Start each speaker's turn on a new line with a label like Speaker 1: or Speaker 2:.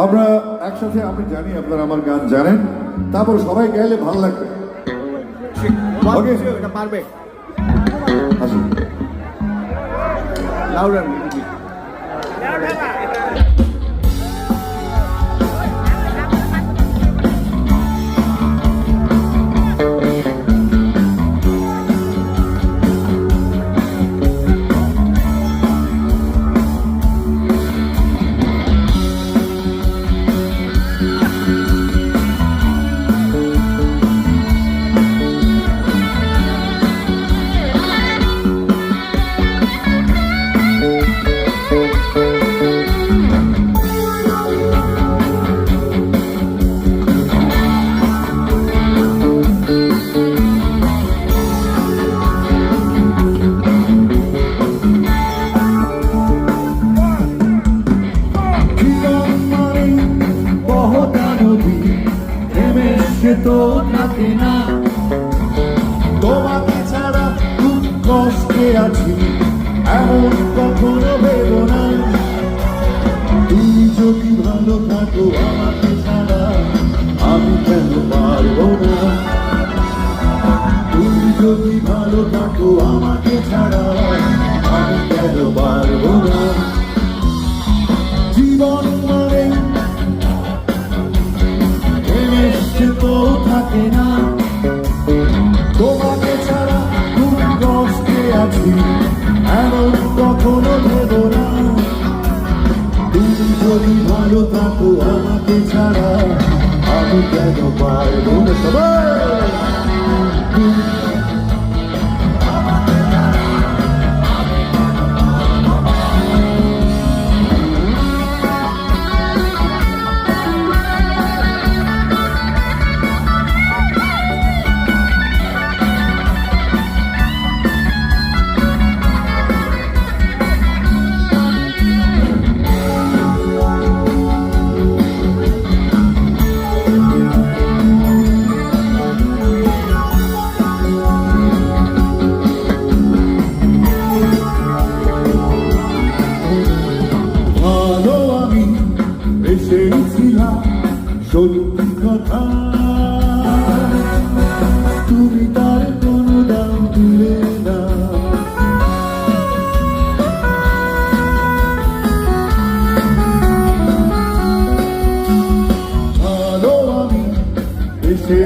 Speaker 1: আমরা একসাথে, আমি জানি আপনারা আমার গান জানেন, তারপর সবাই গাইলে ভালো লাগবে। ওকে,
Speaker 2: এটা পারবে।
Speaker 1: আসুন।
Speaker 2: লাউডার
Speaker 3: তো থাকে না, তোমাকে ছাড়া খুব কষ্টে আছি, এমন কখনো ভেবো না। তুমি যদি ভালো থাকো আমাকে ছাড়া, আমি কেন পারবো না। তুমি যদি ভালো থাকো আমাকে ছাড়া, আমি কেন পারবো না। জীবন মানে তো থাকে না, তোমাকে ছাড়া খুব কষ্টে আছি, এমন কখনো ভেবো না। তুমি যদি ভালো থাকো আমাকে ছাড়া, আমি কেন পারবো না। সবাই সত্যি কথা, তুমি তার কোনো দাম দিলে না। ভালো আমি এসে